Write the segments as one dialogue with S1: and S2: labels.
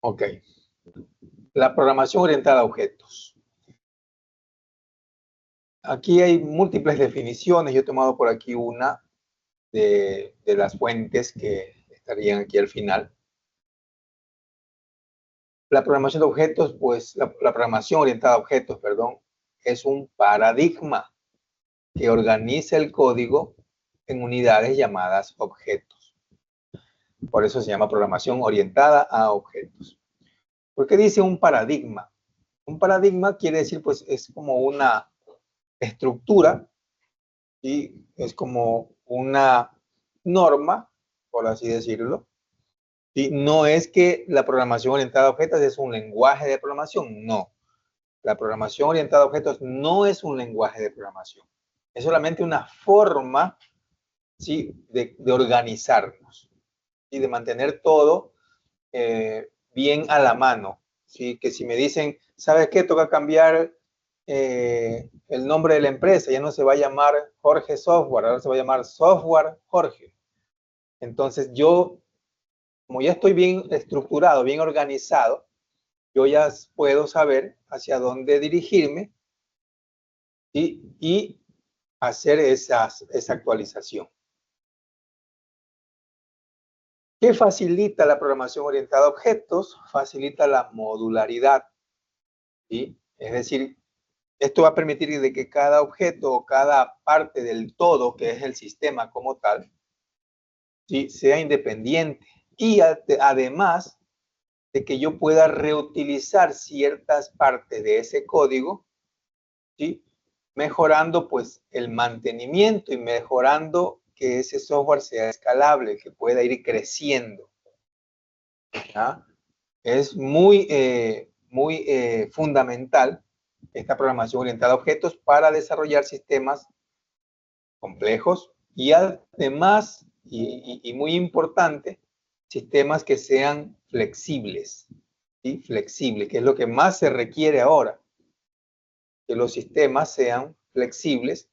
S1: Ok. La programación orientada a objetos. Aquí hay múltiples definiciones. Yo he tomado por aquí una de las fuentes que estarían aquí al final. La programación de objetos, pues la programación orientada a objetos, perdón, es un paradigma que organiza el código en unidades llamadas objetos. Por eso se llama programación orientada a objetos. ¿Por qué dice un paradigma? Un paradigma quiere decir, pues, es como una estructura y es como una norma, por así decirlo. Y no es que la programación orientada a objetos es un lenguaje de programación, no. La programación orientada a objetos no es un lenguaje de programación. Es solamente una forma, ¿sí?, de organizarnos y de mantener todo bien a la mano. ¿Sí? Que si me dicen, ¿sabes qué? Toca cambiar el nombre de la empresa. Ya no se va a llamar Jorge Software, ahora se va a llamar Software Jorge. Entonces yo, como ya estoy bien estructurado, bien organizado, yo ya puedo saber hacia dónde dirigirme y hacer esa actualización. ¿Qué facilita la programación orientada a objetos? Facilita la modularidad. ¿Sí? Es decir, esto va a permitir de que cada objeto o cada parte del todo, que es el sistema como tal, ¿sí?, sea independiente. Y además de que yo pueda reutilizar ciertas partes de ese código, ¿sí?, mejorando pues el mantenimiento y mejorando que ese software sea escalable, que pueda ir creciendo. ¿Ya? Es muy fundamental esta programación orientada a objetos para desarrollar sistemas complejos y además, y muy importante, sistemas que sean flexibles, ¿sí? Flexibles, que es lo que más se requiere ahora, que los sistemas sean flexibles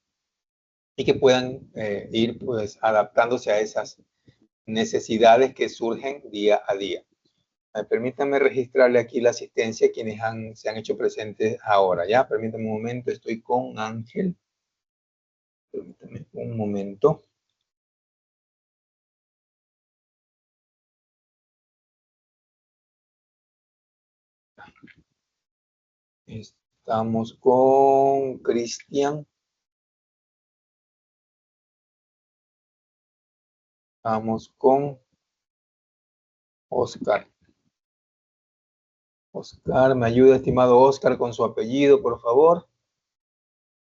S1: y que puedan ir pues adaptándose a esas necesidades que surgen día a día. Permítanme registrarle aquí la asistencia a quienes se han hecho presentes ahora, ¿ya? Permítanme un momento, estoy con Ángel. Permítanme un momento. Estamos con Cristian. Estamos con Oscar. Oscar, ¿me ayuda, estimado Oscar, con su apellido, por favor?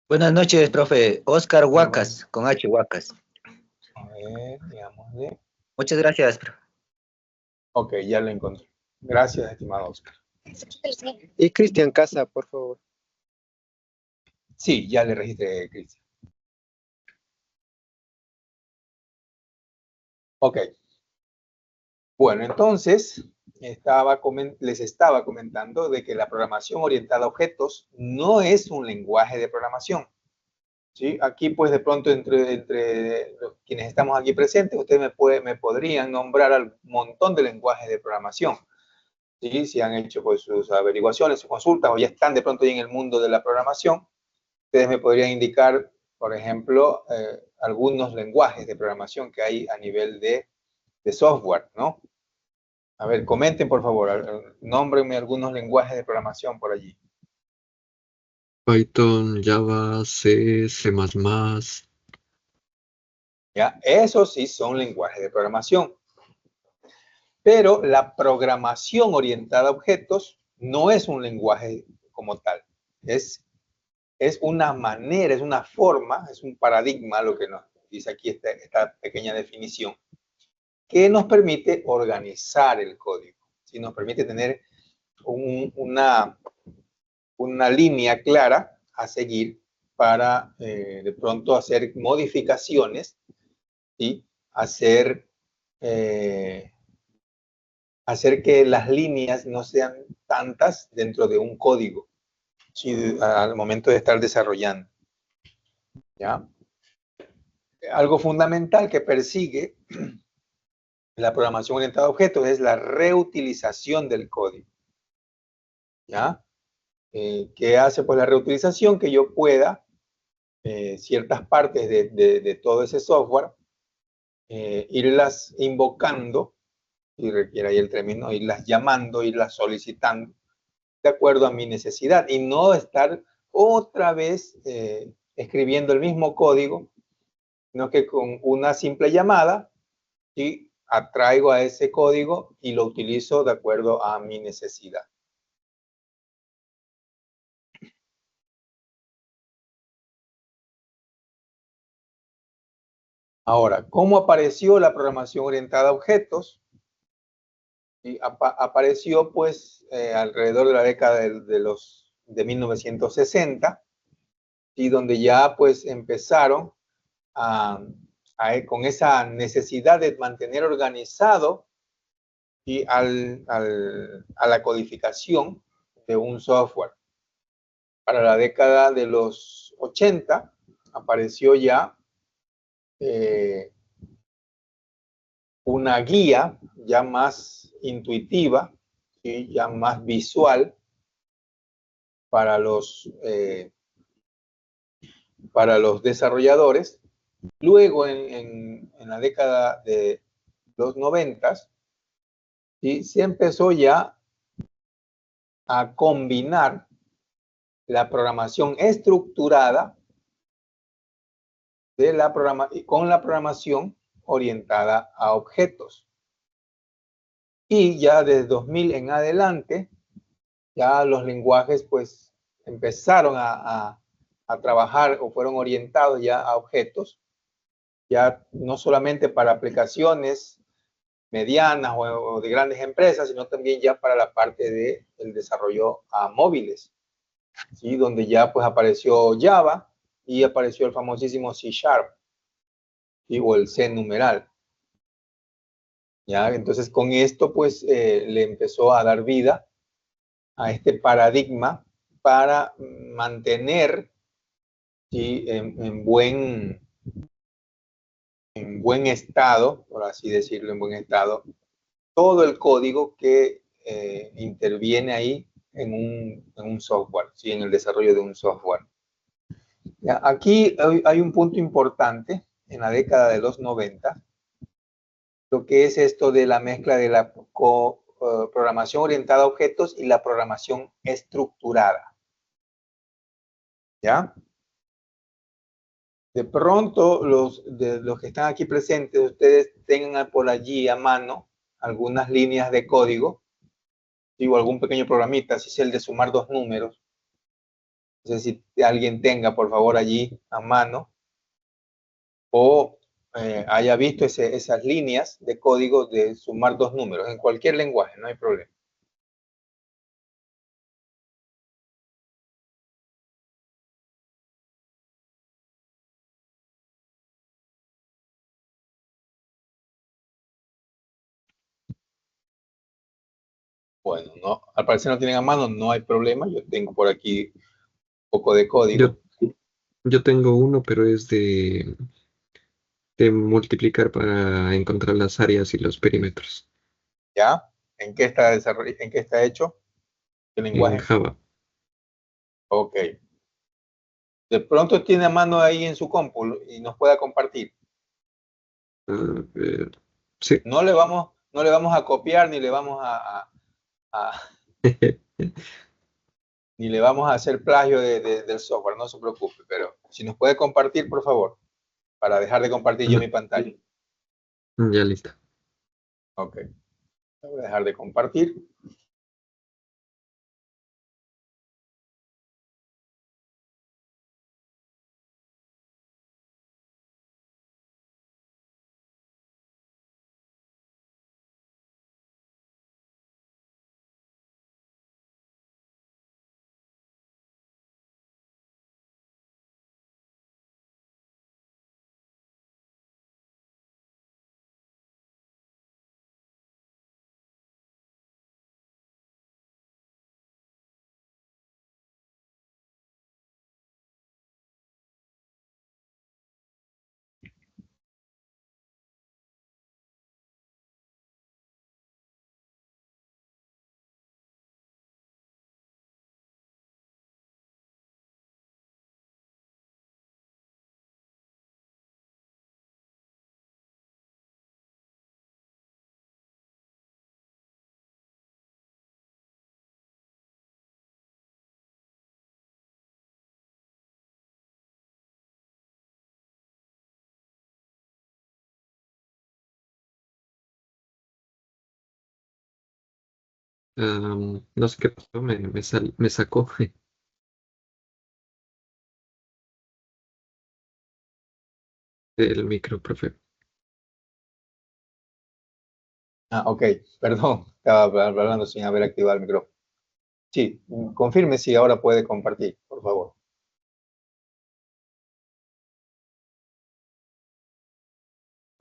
S2: Buenas noches, profe. Oscar Huacas, con H, Huacas.
S1: A ver, digámosle.
S2: Muchas gracias, profe.
S1: Ok, ya lo encontré. Gracias, estimado Oscar.
S3: Y Cristian Casa, por favor.
S1: Sí, ya le registré, Cristian. Ok. Bueno, entonces, les estaba comentando de que la programación orientada a objetos no es un lenguaje de programación. ¿Sí? Aquí, pues, de pronto, entre quienes estamos aquí presentes, ustedes me podrían nombrar un montón de lenguajes de programación. ¿Sí? Si han hecho pues, sus averiguaciones, sus consultas, o ya están de pronto ahí en el mundo de la programación, ustedes me podrían indicar, por ejemplo, algunos lenguajes de programación que hay a nivel de software, ¿no? A ver, comenten, por favor, nómbrenme algunos lenguajes de programación por allí.
S4: Python, Java, C, C++.
S1: ¿Ya? Esos sí son lenguajes de programación. Pero la programación orientada a objetos no es un lenguaje como tal. Es una manera, es una forma, es un paradigma, lo que nos dice aquí esta pequeña definición, que nos permite organizar el código. ¿Sí? Nos permite tener una línea clara a seguir para de pronto hacer modificaciones y hacer que las líneas no sean tantas dentro de un código, ¿sí?, al momento de estar desarrollando. ¿Ya? Algo fundamental que persigue La programación orientada a objetos es la reutilización del código. ¿Ya? ¿Qué hace pues la reutilización? Que yo pueda ciertas partes de todo ese software irlas invocando, y requiere ahí el término, irlas llamando, irlas solicitando de acuerdo a mi necesidad y no estar otra vez escribiendo el mismo código, sino que con una simple llamada y atraigo a ese código y lo utilizo de acuerdo a mi necesidad. Ahora, ¿cómo apareció la programación orientada a objetos? Y apareció pues alrededor de la década de 1960, y donde ya pues empezaron con esa necesidad de mantener organizado y a la codificación de un software. Para la década de los 80 apareció ya una guía ya más intuitiva y ya más visual para los desarrolladores. Luego, en la década de los 90, ¿sí? Se empezó ya a combinar la programación estructurada con la programación orientada a objetos. Y ya desde 2000 en adelante, ya los lenguajes pues empezaron a trabajar o fueron orientados ya a objetos, ya no solamente para aplicaciones medianas o de grandes empresas, sino también ya para la parte del desarrollo a móviles, ¿sí? Donde ya pues apareció Java y apareció el famosísimo C#, ¿sí? O el C numeral. ¿Ya? Entonces con esto pues le empezó a dar vida a este paradigma para mantener, ¿sí? en buen estado, por así decirlo, en buen estado, todo el código que interviene ahí en un software, ¿sí? En el desarrollo de un software. ¿Ya? Aquí hay un punto importante en la década de los 90, lo que es esto de la mezcla de la programación orientada a objetos y la programación estructurada. ¿Ya? De pronto, los que están aquí presentes, ustedes tengan por allí a mano algunas líneas de código, o algún pequeño programita, si es el de sumar dos números. No sé si alguien tenga, por favor, allí a mano, o haya visto esas líneas de código de sumar dos números, en cualquier lenguaje, no hay problema. Bueno, no, al parecer no tienen a mano, no hay problema. Yo tengo por aquí un poco de código.
S4: Yo tengo uno, pero es de multiplicar para encontrar las áreas y los perímetros
S1: ¿Ya? ¿En qué está hecho? ¿Qué
S4: en
S1: lenguaje?
S4: Java.
S1: Ok. De pronto tiene a mano ahí en su compu y nos pueda compartir.
S4: A ver, sí.
S1: No le vamos a copiar ni le vamos ni le vamos a hacer plagio del software, no se preocupe, pero si nos puede compartir, por favor, para dejar de compartir yo mi pantalla.
S4: Ya listo.
S1: Ok. Voy a dejar de compartir.
S4: No sé qué pasó, me sacó del micro, profe.
S1: Ah, ok, perdón, estaba hablando sin haber activado el micrófono. Sí, confirme si ahora puede compartir, por favor.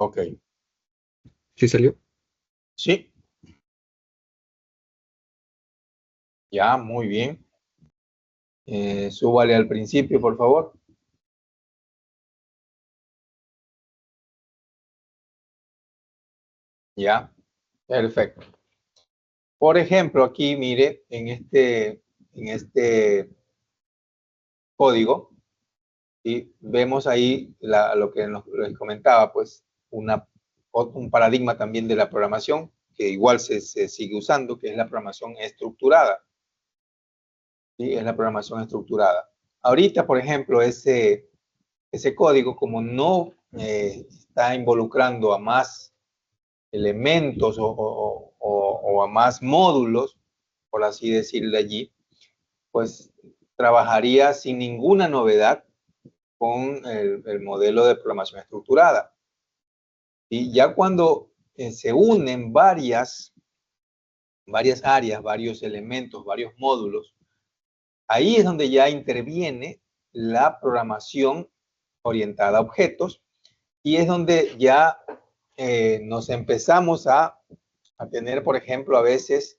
S1: Ok,
S4: ¿Sí salió?
S1: sí, ya, muy bien. Súbale al principio, por favor. Ya, perfecto. Por ejemplo, aquí mire, en este código, y vemos ahí lo que les comentaba, pues un paradigma también de la programación, que igual se sigue usando, que es la programación estructurada. ¿Sí? Es la programación estructurada. Ahorita, por ejemplo, ese código, como no está involucrando a más elementos o a más módulos, por así decirlo allí, pues trabajaría sin ninguna novedad con el modelo de programación estructurada. Y ya cuando se unen varias áreas, varios elementos, varios módulos, ahí es donde ya interviene la programación orientada a objetos y es donde ya nos empezamos a tener, por ejemplo, a veces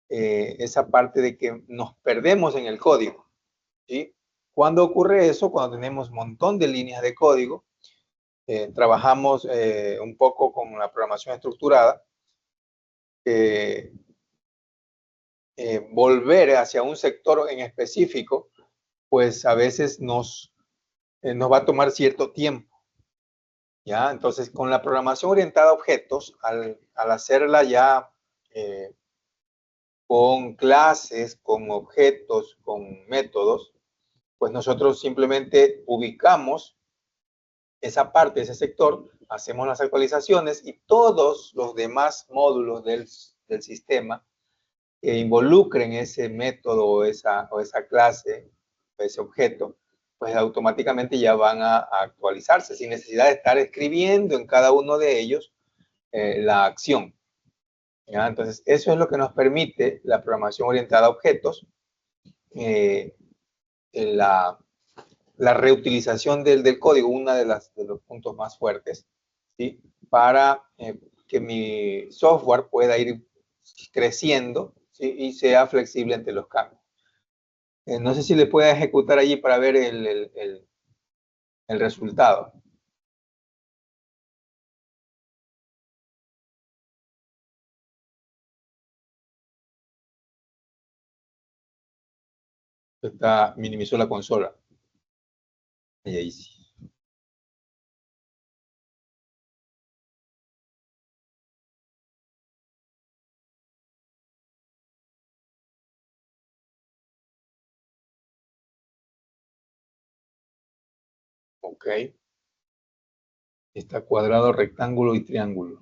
S1: esa parte de que nos perdemos en el código. ¿Sí? ¿Cuándo ocurre eso? Cuando tenemos un montón de líneas de código, trabajamos un poco con la programación estructurada, volver hacia un sector en específico, pues a veces nos va a tomar cierto tiempo. ¿Ya? Entonces, con la programación orientada a objetos, al hacerla ya con clases, con objetos, con métodos, pues nosotros simplemente ubicamos esa parte, ese sector, hacemos las actualizaciones y todos los demás módulos del sistema que involucren ese método o esa clase, o ese objeto, pues automáticamente ya van a actualizarse sin necesidad de estar escribiendo en cada uno de ellos la acción. ¿Ya? Entonces, eso es lo que nos permite la programación orientada a objetos, eh, la reutilización del código, uno de los puntos más fuertes, ¿sí? Para que mi software pueda ir creciendo, ¿sí? Y sea flexible ante los cambios. No sé si le puede ejecutar allí para ver el resultado. Minimizó la consola. Y ahí sí. Ok. Está cuadrado, rectángulo y triángulo.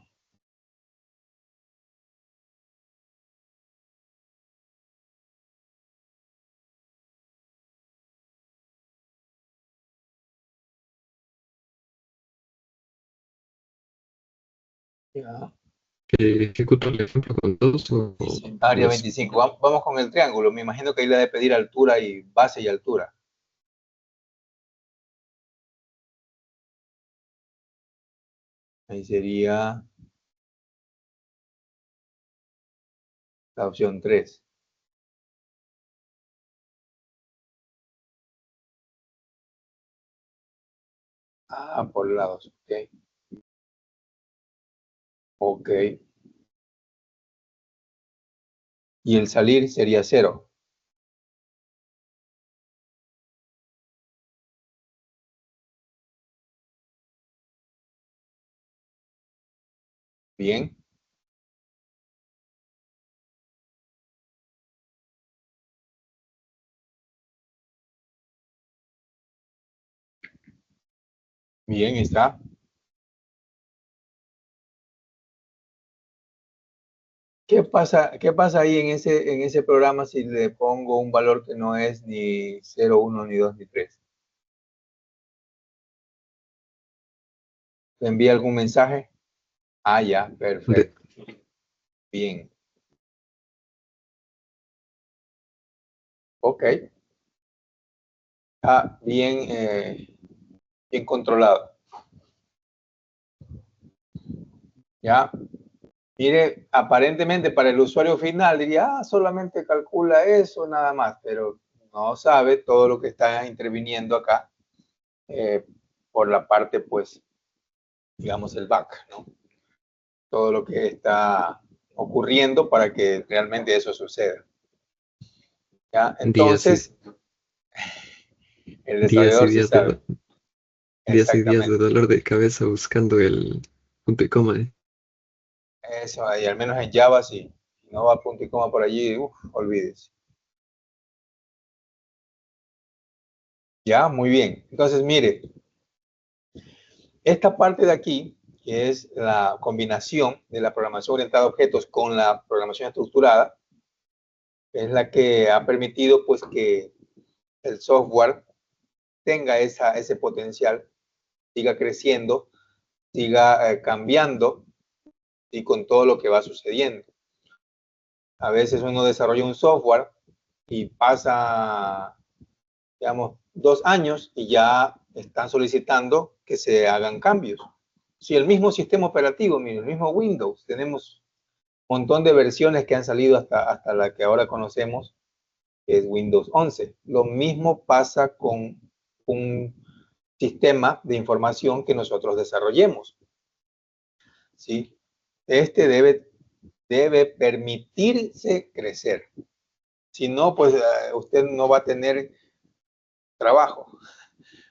S1: Ya.
S4: ¿Ejecuto el ejemplo con todos o
S1: Dice, área
S4: los?
S1: 25. Vamos con el triángulo. Me imagino que ahí le ha de pedir altura y base y altura. Ahí sería la opción 3. Ah, por lados. Ok. Ok. Y el salir sería 0. Bien. Bien, está. ¿Qué pasa ahí en ese programa si le pongo un valor que no es ni 0, 1, ni 2, ni 3? ¿Le envía algún mensaje? Ah, ya, perfecto. Bien. Ok. Está bien controlado. Ya. Mire, aparentemente para el usuario final diría, solamente calcula eso nada más, pero no sabe todo lo que está interviniendo acá por la parte, pues, digamos, el back, ¿no? Todo lo que está ocurriendo para que realmente eso suceda. ¿Ya?
S4: Días y,
S1: Entonces, el
S4: días y
S1: desarrollador sí
S4: días de,
S1: sabe.
S4: días y días de
S1: Exactamente.
S4: dolor de cabeza buscando el punto y coma.
S1: Eso, y al menos en Java sí. Si no va punto y coma por allí, olvídese. Ya, muy bien. Entonces, mire, esta parte de aquí, que es la combinación de la programación orientada a objetos con la programación estructurada, es la que ha permitido pues que el software tenga ese potencial, siga creciendo, siga cambiando y con todo lo que va sucediendo. A veces uno desarrolla un software y pasa, digamos, 2 años y ya están solicitando que se hagan cambios. Si el mismo sistema operativo, mire, el mismo Windows, tenemos un montón de versiones que han salido hasta la que ahora conocemos, que es Windows 11. Lo mismo pasa con un sistema de información que nosotros desarrollemos, ¿sí? Este debe permitirse crecer. Si no, pues usted no va a tener trabajo,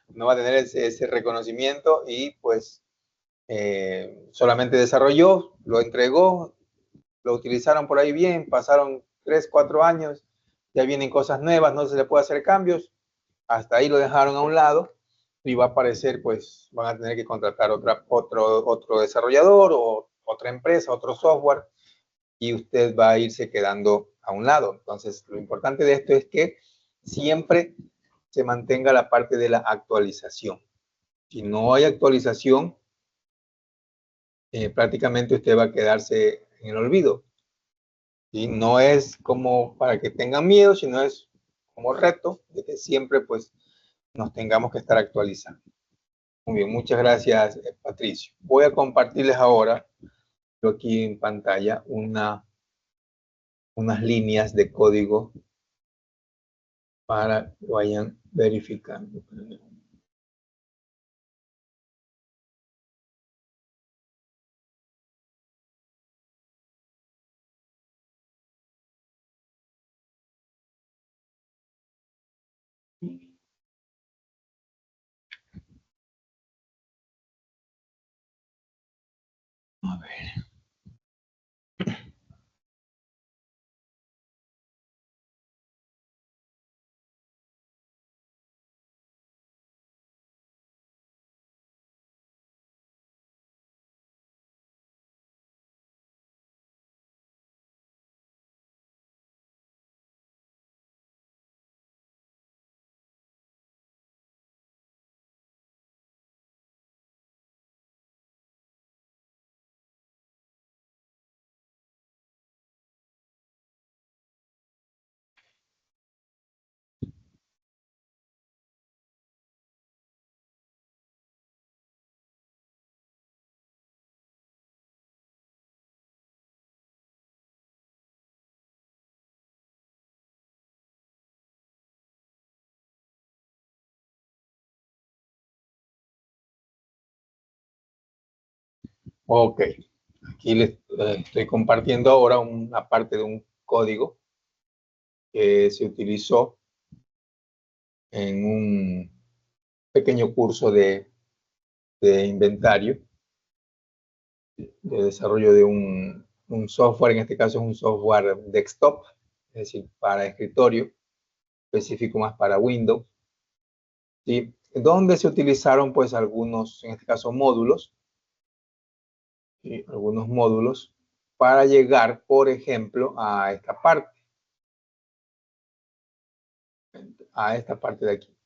S1: no va a tener ese reconocimiento y pues solamente desarrolló, lo entregó, lo utilizaron por ahí bien, pasaron 3, 4 años, ya vienen cosas nuevas, no se le puede hacer cambios, hasta ahí lo dejaron a un lado y va a aparecer, pues van a tener que contratar otro desarrollador o otra empresa, otro software y usted va a irse quedando a un lado. Entonces, lo importante de esto es que siempre se mantenga la parte de la actualización. Si no hay actualización, prácticamente usted va a quedarse en el olvido. Y no es como para que tengan miedo, sino es como reto de que siempre pues nos tengamos que estar actualizando. Muy bien, muchas gracias, Patricio. Voy a compartirles ahora aquí en pantalla unas líneas de código para que vayan verificando. A ver. Ok, aquí les estoy compartiendo ahora una parte de un código que se utilizó en un pequeño curso de inventario, de desarrollo de un software, en este caso es un software desktop, es decir, para escritorio, específico más para Windows, ¿sí? Donde se utilizaron pues algunos, en este caso módulos, ¿sí? Algunos módulos para llegar, por ejemplo, a esta parte. A esta parte de aquí.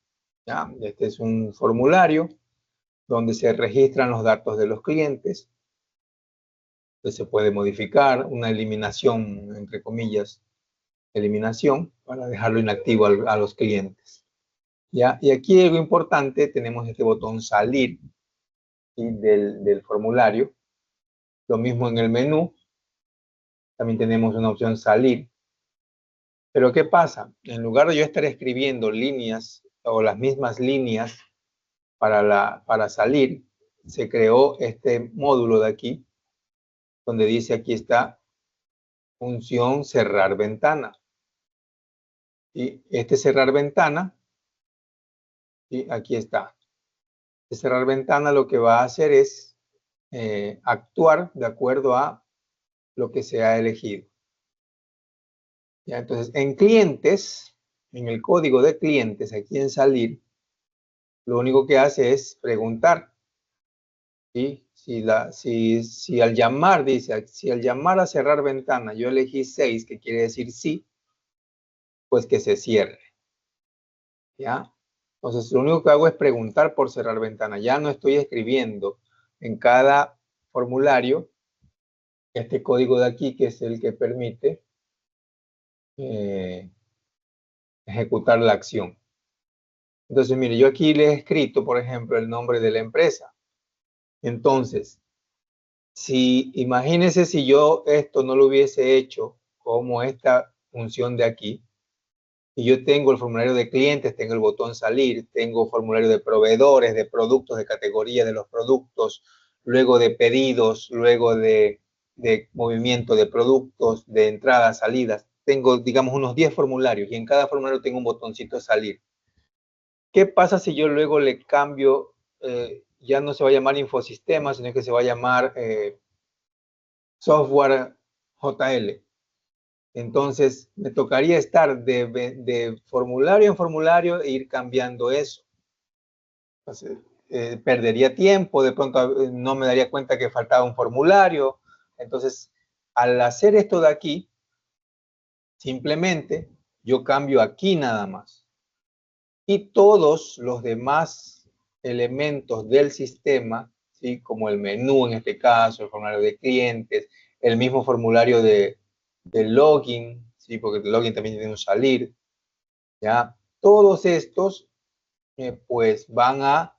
S1: ¿Ya? Este es un formulario donde se registran los datos de los clientes. Entonces se puede modificar una eliminación, entre comillas, eliminación, para dejarlo inactivo a los clientes. ¿Ya? Y aquí algo importante, tenemos este botón salir, ¿sí? del formulario. Lo mismo en el menú. También tenemos una opción salir. Pero ¿qué pasa? En lugar de yo estar escribiendo líneas o las mismas líneas para salir, se creó este módulo de aquí, donde dice aquí está función cerrar ventana. Y este cerrar ventana, y aquí está. Este cerrar ventana lo que va a hacer es actuar de acuerdo a lo que se ha elegido. ¿Ya? Entonces, en clientes, en el código de clientes, aquí en salir, lo único que hace es preguntar. ¿Sí? Si al llamar, dice, si al llamar a cerrar ventana yo elegí 6, que quiere decir sí, pues que se cierre. ¿Ya? Entonces, lo único que hago es preguntar por cerrar ventana. Ya no estoy escribiendo en cada formulario este código de aquí, que es el que permite ejecutar la acción. Entonces, mire, yo aquí le he escrito, por ejemplo, el nombre de la empresa. Entonces, imagínense si yo esto no lo hubiese hecho como esta función de aquí, y yo tengo el formulario de clientes, tengo el botón salir, tengo formulario de proveedores, de productos, de categoría de los productos, luego de pedidos, luego de movimiento de productos, de entradas, salidas. Tengo, digamos, unos 10 formularios y en cada formulario tengo un botoncito salir. ¿Qué pasa si yo luego le cambio, ya no se va a llamar infosistema, sino que se va a llamar software JL? Entonces, me tocaría estar de formulario en formulario e ir cambiando eso. Entonces, perdería tiempo, de pronto no me daría cuenta que faltaba un formulario. Entonces, al hacer esto de aquí, simplemente yo cambio aquí nada más. Y todos los demás elementos del sistema, ¿sí? Como el menú en este caso, el formulario de clientes, el mismo formulario de login, ¿sí? Porque el login también tiene un salir, ¿ya? Todos estos, pues van a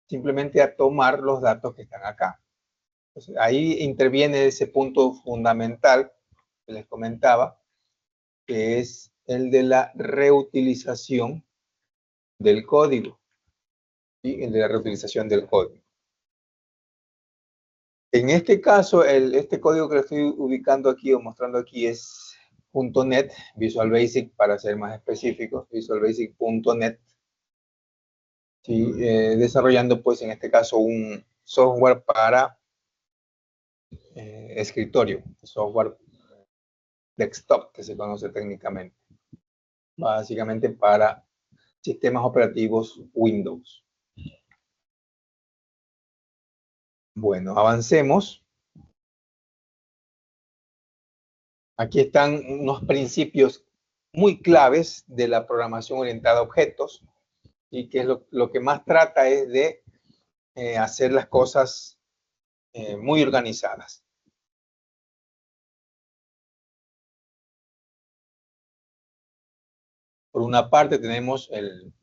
S1: simplemente a tomar los datos que están acá. Entonces, ahí interviene ese punto fundamental que les comentaba, que es el de la reutilización del código, ¿sí? El de la reutilización del código. En este caso, este código que le estoy ubicando aquí o mostrando aquí es .NET, Visual Basic para ser más específicos, visualbasic.net. ¿Sí? Desarrollando pues en este caso un software para escritorio, software desktop que se conoce técnicamente, básicamente para sistemas operativos Windows. Bueno, avancemos. Aquí están unos principios muy claves de la programación orientada a objetos, y que es lo que más trata es de hacer las cosas muy organizadas. Por una parte tenemos el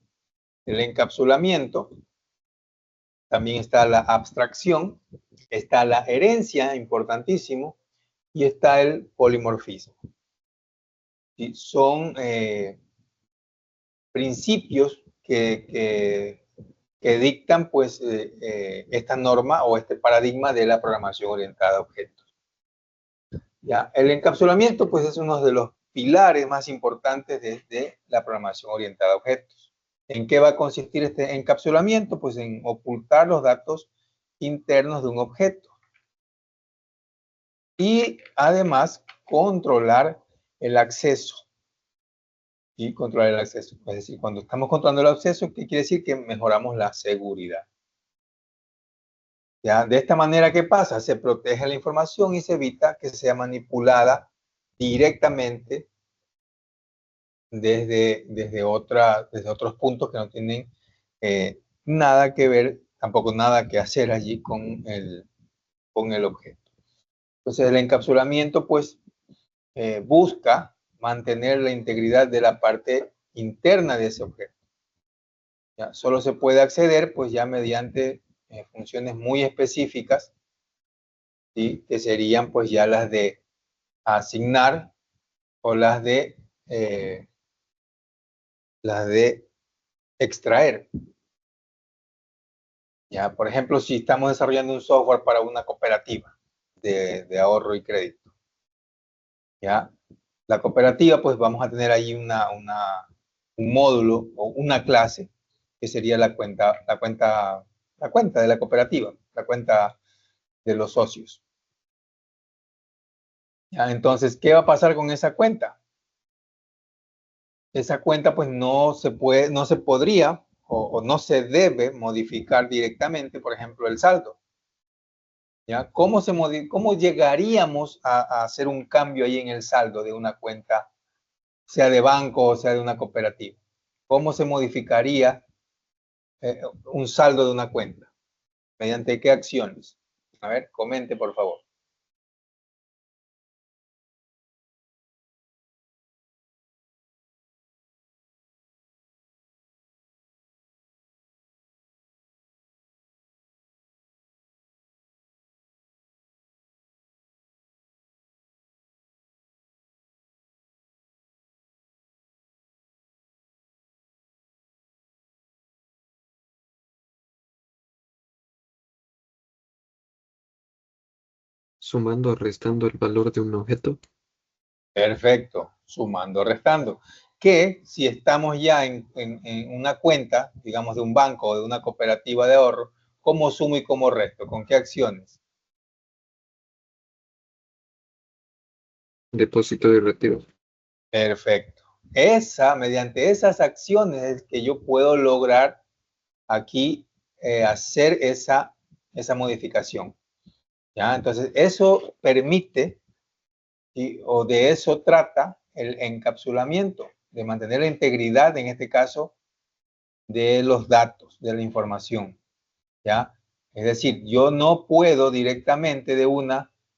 S1: encapsulamiento, también está la abstracción, está la herencia, importantísimo, y está el polimorfismo. ¿Sí? Son principios que dictan pues esta norma o este paradigma de la programación orientada a objetos. ¿Ya? El encapsulamiento pues es uno de los pilares más importantes de la programación orientada a objetos. ¿En qué va a consistir este encapsulamiento? Pues en ocultar los datos internos de un objeto. Y además controlar el acceso. Y controlar el acceso. Es decir, cuando estamos controlando el acceso, ¿qué quiere decir? Que mejoramos la seguridad. ¿Ya? De esta manera, ¿qué pasa? Se protege la información y se evita que sea manipulada directamente desde otros puntos que no tienen nada que ver, tampoco nada que hacer allí con el objeto. Entonces, el encapsulamiento, pues, busca mantener la integridad de la parte interna de ese objeto. ¿Ya? Solo se puede acceder, pues, ya mediante funciones muy específicas, ¿sí? Que serían, pues, ya las de asignar o las de extraer. Ya, por ejemplo, si estamos desarrollando un software para una cooperativa de ahorro y crédito, ya, la cooperativa, pues vamos a tener ahí un módulo o una clase que sería la cuenta de la cooperativa, la cuenta de los socios. Ya, entonces, ¿qué va a pasar con esa cuenta? Esa cuenta, pues no se podría o no se debe modificar directamente, por ejemplo, el saldo. ¿Ya? ¿Cómo llegaríamos a hacer un cambio ahí en el saldo de una cuenta, sea de banco o sea de una cooperativa? ¿Cómo se modificaría un saldo de una cuenta? ¿Mediante qué acciones? A ver, comente, por favor.
S4: Sumando o restando el valor de un objeto.
S1: Perfecto, sumando, restando. Que si estamos ya en una cuenta, digamos de un banco o de una cooperativa de ahorro, ¿cómo sumo y cómo resto? ¿Con qué acciones?
S4: Depósito y retiro.
S1: Perfecto. Mediante esas acciones es que yo puedo lograr aquí hacer esa modificación. ¿Ya? Entonces, eso permite, ¿sí? O de eso trata el encapsulamiento, de mantener la integridad, en este caso, de los datos, de la información. ¿Ya? Es decir, yo no puedo directamente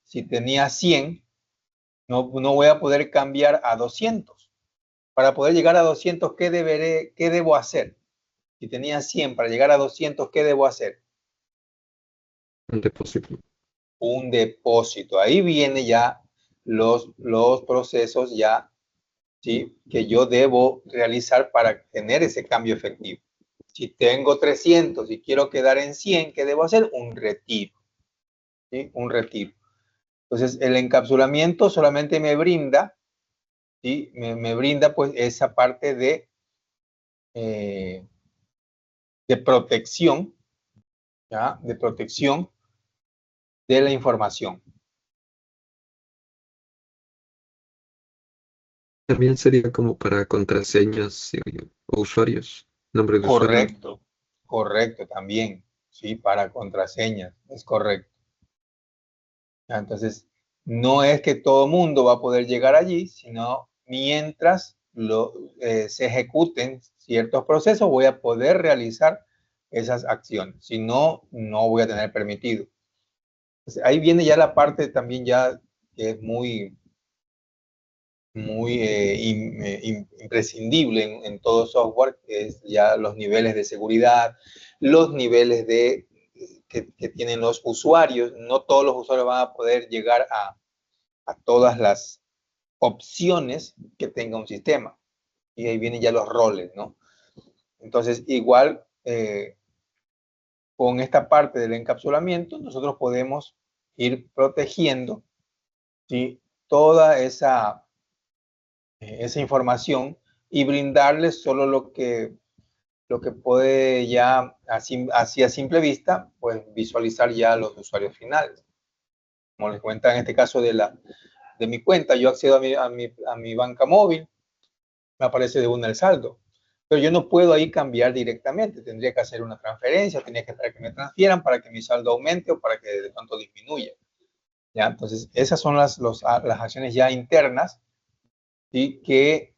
S1: si tenía 100, no voy a poder cambiar a 200. Para poder llegar a 200, ¿qué debo hacer? Si tenía 100, para llegar a 200, ¿qué debo hacer?
S4: Un depósito.
S1: Un depósito. Ahí viene ya los procesos ya, ¿sí? Que yo debo realizar para tener ese cambio efectivo. Si tengo 300 y quiero quedar en 100, ¿qué debo hacer? Un retiro. ¿Sí? Un retiro. Entonces, el encapsulamiento solamente me brinda, ¿sí? Me brinda pues esa parte de protección, ¿ya? De protección de la información.
S4: También sería como para contraseñas o usuarios. Nombre de usuario.
S1: Correcto, correcto también, ¿sí? Para contraseñas, es correcto. Entonces, no es que todo mundo va a poder llegar allí, sino mientras se ejecuten ciertos procesos, voy a poder realizar esas acciones. Si no, no voy a tener permitido. Entonces, ahí viene ya la parte también ya que es muy imprescindible en todo software, que es ya los niveles de seguridad, los niveles que tienen los usuarios. No todos los usuarios van a poder llegar a todas las opciones que tenga un sistema. Y ahí vienen ya los roles, ¿no? Entonces, igual, con esta parte del encapsulamiento, nosotros podemos ir protegiendo, ¿sí? Toda esa información y brindarles solo lo que puede ya, así a simple vista, pues visualizar ya los usuarios finales. Como les cuenta en este caso de mi cuenta, yo accedo a mi banca móvil, me aparece de una el saldo. Pero yo no puedo ahí cambiar directamente. Tendría que hacer una transferencia, tenía que esperar que me transfieran para que mi saldo aumente o para que de pronto disminuya. ¿Ya? Entonces, esas son las acciones ya internas y que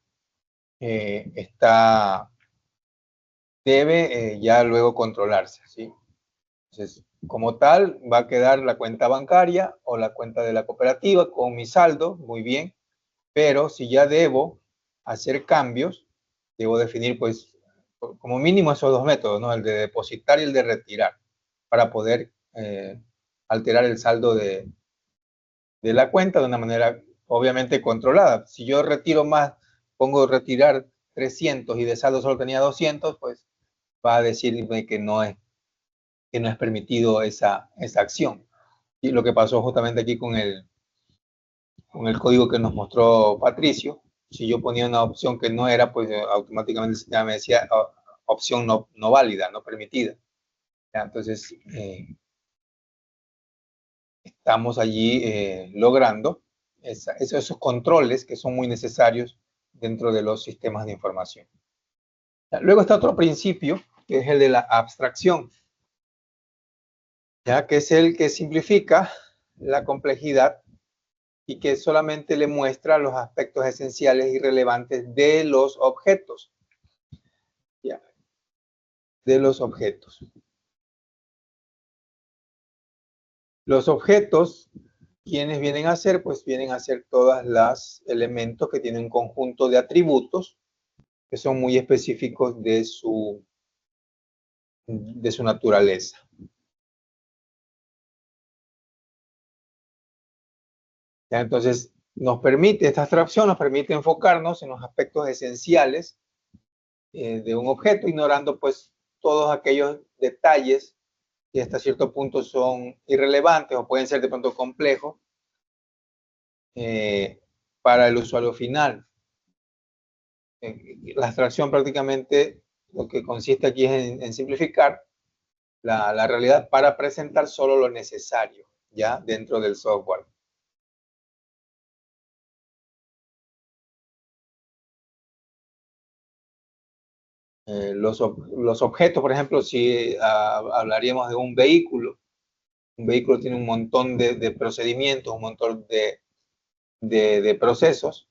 S1: debe ya luego controlarse, ¿sí? Entonces, como tal, va a quedar la cuenta bancaria o la cuenta de la cooperativa con mi saldo, muy bien, pero si ya debo hacer cambios, debo definir, pues, como mínimo esos dos métodos, ¿no? El de depositar y el de retirar, para poder alterar el saldo de la cuenta de una manera, obviamente, controlada. Si yo retiro más, pongo retirar 300 y de saldo solo tenía 200, pues va a decirme que no es permitido esa acción. Y lo que pasó justamente aquí con el código que nos mostró Patricio, si yo ponía una opción que no era, pues automáticamente ya me decía opción no válida, no permitida. ¿Ya? Entonces, estamos allí logrando esos controles que son muy necesarios dentro de los sistemas de información. ¿Ya? Luego está otro principio, que es el de la abstracción, ya que es el que simplifica la complejidad y que solamente le muestra los aspectos esenciales y relevantes de los objetos. ¿Ya? De los objetos. Los objetos, ¿quiénes vienen a ser? Pues vienen a ser todos los elementos que tienen un conjunto de atributos que son muy específicos de su naturaleza. ¿Ya? Entonces, esta abstracción nos permite enfocarnos en los aspectos esenciales de un objeto, ignorando pues todos aquellos detalles que hasta cierto punto son irrelevantes o pueden ser de pronto complejos para el usuario final. La abstracción prácticamente lo que consiste aquí es en simplificar la realidad para presentar solo lo necesario ya dentro del software. Los objetos, por ejemplo, si hablaríamos de un vehículo tiene un montón de procedimientos, un montón de procesos.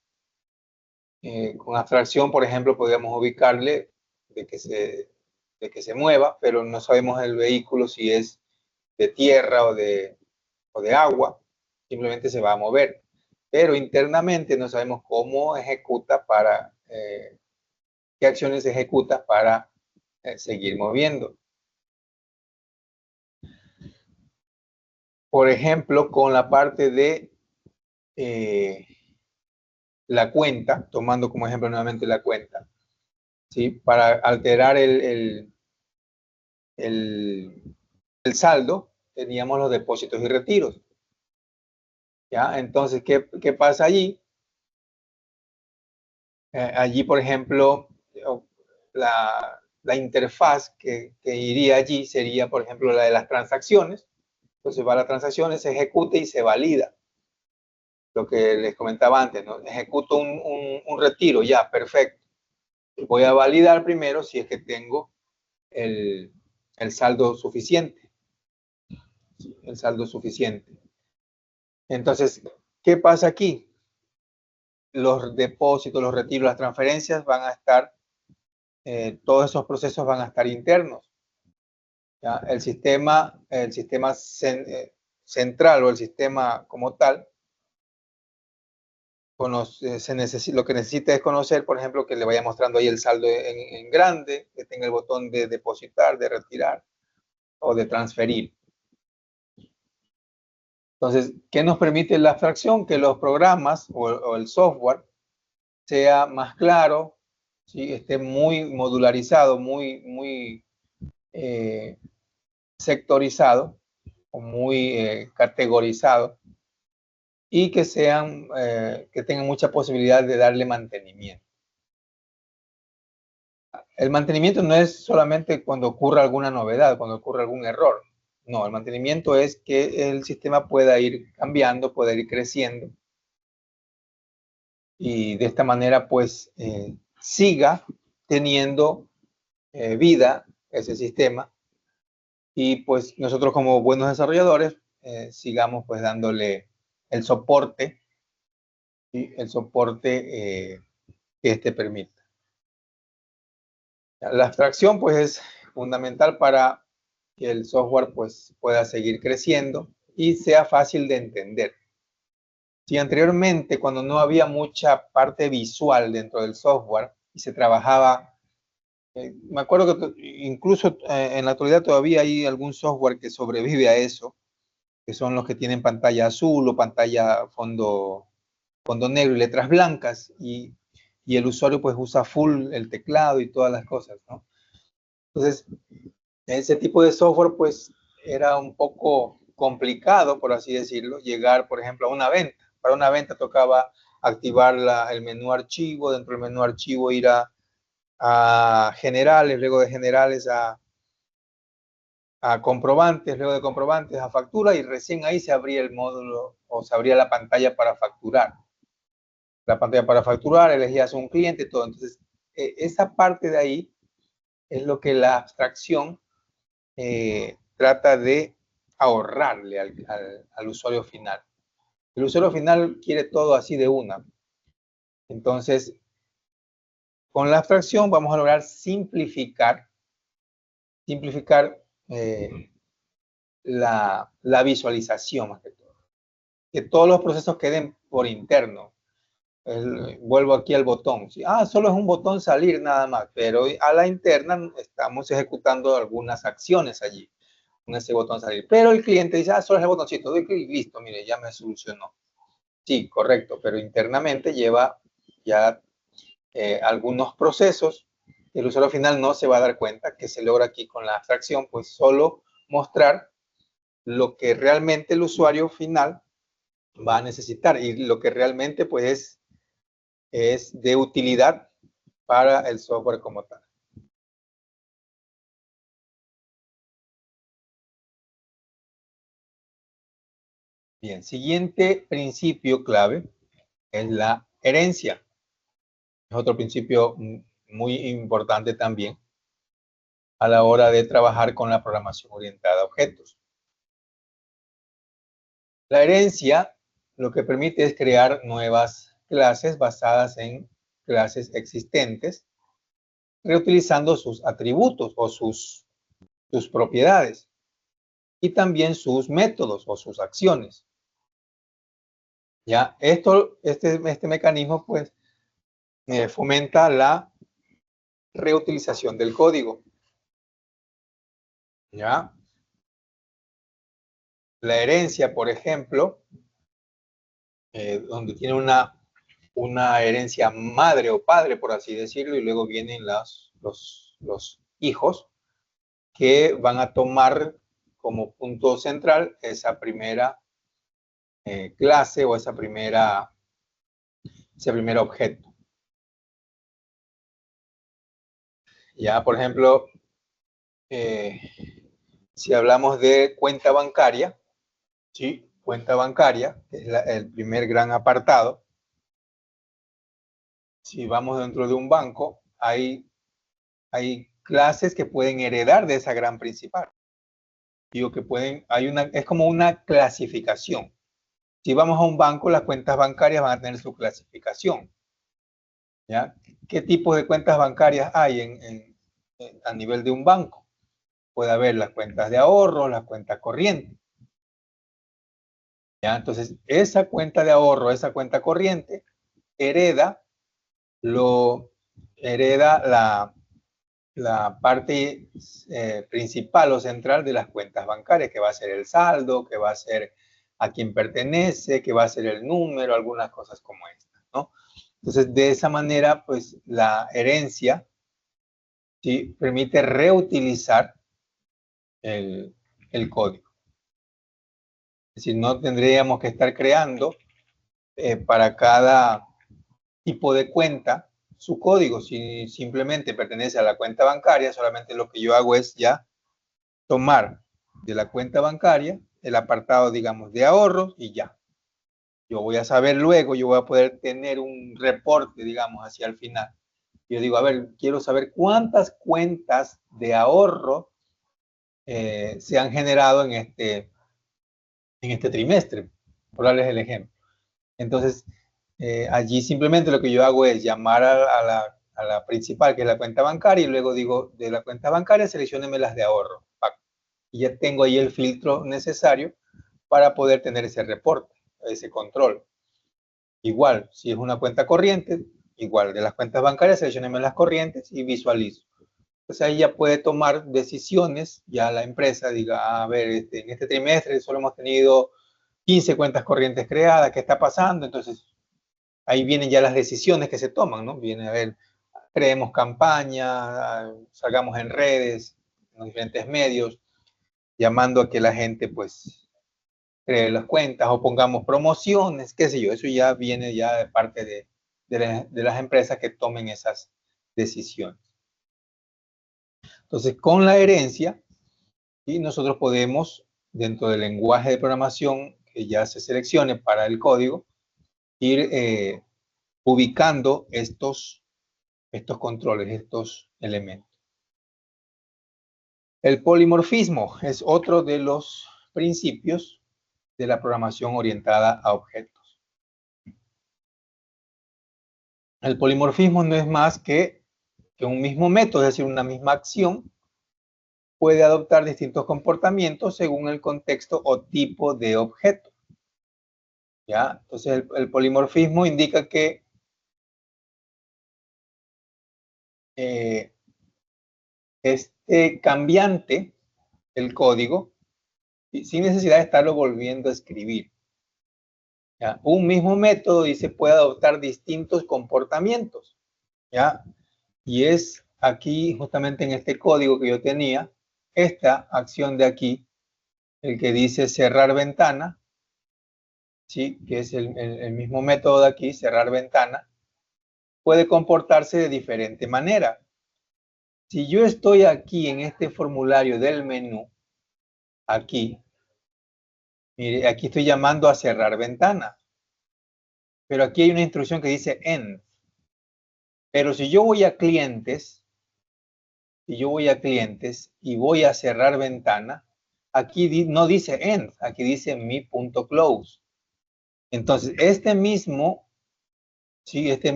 S1: Con abstracción, por ejemplo, podríamos ubicarle de que se mueva, pero no sabemos el vehículo si es de tierra o de agua, simplemente se va a mover. Pero internamente no sabemos cómo ejecuta qué acciones ejecuta para seguir moviendo. Por ejemplo, con la parte de la cuenta, tomando como ejemplo nuevamente la cuenta, ¿sí? Para alterar el saldo, teníamos los depósitos y retiros. ¿Ya? Entonces, ¿qué pasa allí? Allí, por ejemplo, la interfaz que iría allí sería, por ejemplo, la de las transacciones. Entonces va a las transacciones, se ejecuta y se valida. Lo que les comentaba antes, ¿no? Ejecuto un retiro, ya, perfecto. Voy a validar primero si es que tengo el saldo suficiente. El saldo suficiente. Entonces, ¿qué pasa aquí? Los depósitos, los retiros, las transferencias van a estar, todos esos procesos van a estar internos. ¿Ya? El sistema central o el sistema como tal, lo que necesita es conocer, por ejemplo, que le vaya mostrando ahí el saldo en grande, que tenga el botón de depositar, de retirar o de transferir. Entonces, ¿qué nos permite la abstracción? Que los programas o el software sea más claro, ¿sí? Esté muy modularizado, muy sectorizado o muy categorizado y que tengan mucha posibilidad de darle mantenimiento. El mantenimiento no es solamente cuando ocurra alguna novedad, cuando ocurra algún error. No, el mantenimiento es que el sistema pueda ir cambiando, pueda ir creciendo y de esta manera pues siga teniendo vida ese sistema, y pues nosotros como buenos desarrolladores sigamos pues dándole el soporte, ¿sí? El soporte que este permita. La abstracción pues es fundamental para que el software pues pueda seguir creciendo y sea fácil de entender. Si anteriormente, cuando no había mucha parte visual dentro del software y se trabajaba, me acuerdo que incluso en la actualidad todavía hay algún software que sobrevive a eso, que son los que tienen pantalla azul o pantalla fondo negro y letras blancas, y el usuario pues usa full el teclado y todas las cosas, ¿no? Entonces, ese tipo de software pues era un poco complicado, por así decirlo, llegar, por ejemplo, a una venta. Para una venta tocaba activar el menú archivo, dentro del menú archivo ir a generales, luego de generales a comprobantes, luego de comprobantes a factura, y recién ahí se abría el módulo o se abría la pantalla para facturar. La pantalla para facturar, elegías un cliente, todo. Entonces, esa parte de ahí es lo que la abstracción trata de ahorrarle al usuario final. El usuario final quiere todo así de una. Entonces, con la abstracción vamos a lograr simplificar la visualización más que todo. Que todos los procesos queden por interno. Vuelvo aquí al botón. ¿Sí? Solo es un botón salir nada más, pero a la interna estamos ejecutando algunas acciones allí con ese botón salir. Pero el cliente dice, solo es el botoncito, doy clic, listo, mire, ya me solucionó. Sí, correcto, pero internamente lleva ya algunos procesos. El usuario final no se va a dar cuenta que se logra aquí con la abstracción, pues solo mostrar lo que realmente el usuario final va a necesitar y lo que realmente pues es de utilidad para el software como tal. Bien, siguiente principio clave es la herencia. Es otro principio muy importante también a la hora de trabajar con la programación orientada a objetos. La herencia lo que permite es crear nuevas clases basadas en clases existentes, reutilizando sus atributos o sus propiedades y también sus métodos o sus acciones. Ya, este mecanismo pues fomenta la reutilización del código. Ya, la herencia, por ejemplo, donde tiene una herencia madre o padre, por así decirlo, y luego vienen los hijos que van a tomar como punto central esa primera clase o ese primer objeto. Ya, por ejemplo, si hablamos de cuenta bancaria, ¿sí? Cuenta bancaria, que es el primer gran apartado. Si vamos dentro de un banco, hay clases que pueden heredar de esa gran principal. Digo que es como una clasificación. Si vamos a un banco, las cuentas bancarias van a tener su clasificación. ¿Ya? ¿Qué tipos de cuentas bancarias hay a nivel de un banco? Puede haber las cuentas de ahorro, las cuentas corrientes. ¿Ya? Entonces, esa cuenta de ahorro, esa cuenta corriente, hereda la parte principal o central de las cuentas bancarias, que va a ser el saldo, que va a ser a quién pertenece, que va a ser el número, algunas cosas como esta, ¿no? Entonces, de esa manera, pues la herencia, ¿sí?, permite reutilizar el código. Es decir, no tendríamos que estar creando para cada tipo de cuenta su código. Si simplemente pertenece a la cuenta bancaria, solamente lo que yo hago es ya tomar de la cuenta bancaria el apartado, digamos, de ahorros y ya. Yo voy a saber luego, yo voy a poder tener un reporte, digamos, hacia el final Yo digo, a ver, quiero saber cuántas cuentas de ahorro se han generado en este trimestre, por darles el ejemplo. Entonces, allí simplemente lo que yo hago es llamar a la principal, que es la cuenta bancaria, y luego digo, de la cuenta bancaria, seleccióneme las de ahorro. Y ya tengo ahí el filtro necesario para poder tener ese reporte, ese control. Igual, si es una cuenta corriente, igual, de las cuentas bancarias, seleccióneme las corrientes y visualizo. Entonces ahí ya puede tomar decisiones, ya la empresa diga, a ver, en este trimestre solo hemos tenido 15 cuentas corrientes creadas, ¿qué está pasando? Entonces ahí vienen ya las decisiones que se toman, ¿no? Viene a ver, creemos campaña, salgamos en redes, en los diferentes medios, llamando a que la gente pues cree las cuentas o pongamos promociones, qué sé yo, eso ya viene ya de parte de las empresas que tomen esas decisiones. Entonces, con la herencia, ¿sí? Nosotros podemos, dentro del lenguaje de programación que ya se seleccione para el código, ir ubicando estos controles, estos elementos. El polimorfismo es otro de los principios de la programación orientada a objetos. El polimorfismo no es más que un mismo método, es decir, una misma acción, puede adoptar distintos comportamientos según el contexto o tipo de objeto. ¿Ya? Entonces, el polimorfismo indica que este cambiante, el código, sin necesidad de estarlo volviendo a escribir. ¿Ya? Un mismo método, dice, puede adoptar distintos comportamientos. ¿Ya? Y es aquí, justamente en este código que yo tenía, esta acción de aquí, el que dice cerrar ventana, ¿sí? Que es el mismo método de aquí, cerrar ventana, puede comportarse de diferente manera. Si yo estoy aquí en este formulario del menú, aquí, mire, aquí estoy llamando a cerrar ventana, pero aquí hay una instrucción que dice end. Pero si yo voy a clientes, y voy a cerrar ventana, aquí no dice end, aquí dice mi.close. Entonces, este mismo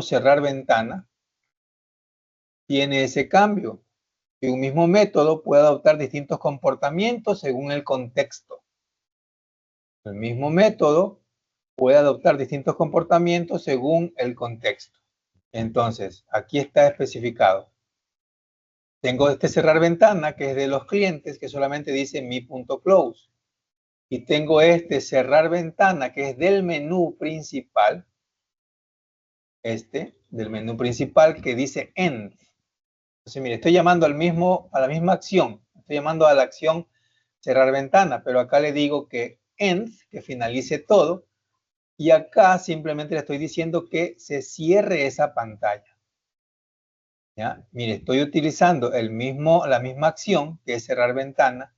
S1: cerrar ventana tiene ese cambio. Y un mismo método puede adoptar distintos comportamientos según el contexto. El mismo método puede adoptar distintos comportamientos según el contexto. Entonces, aquí está especificado. Tengo este cerrar ventana que es de los clientes que solamente dice mi.close. Y tengo este cerrar ventana que es del menú principal. Del menú principal que dice end. Entonces, mire, estoy llamando a la misma acción. Estoy llamando a la acción cerrar ventana, pero acá le digo que end, que finalice todo. Y acá simplemente le estoy diciendo que se cierre esa pantalla. ¿Ya? Mire, estoy utilizando la misma acción, que es cerrar ventana,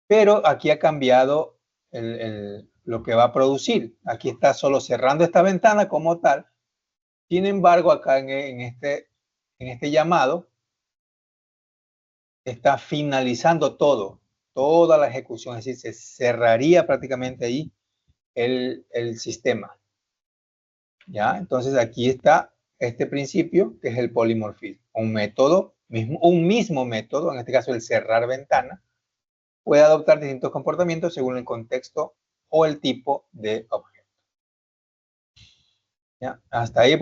S1: pero aquí ha cambiado lo que va a producir. Aquí está solo cerrando esta ventana como tal. Sin embargo, acá en este llamado, está finalizando toda la ejecución, es decir, se cerraría prácticamente ahí el sistema. ¿Ya? Entonces aquí está este principio que es el polimorfismo. Un mismo método, en este caso el cerrar ventana, puede adoptar distintos comportamientos según el contexto o el tipo de objeto. ¿Ya? Hasta ahí.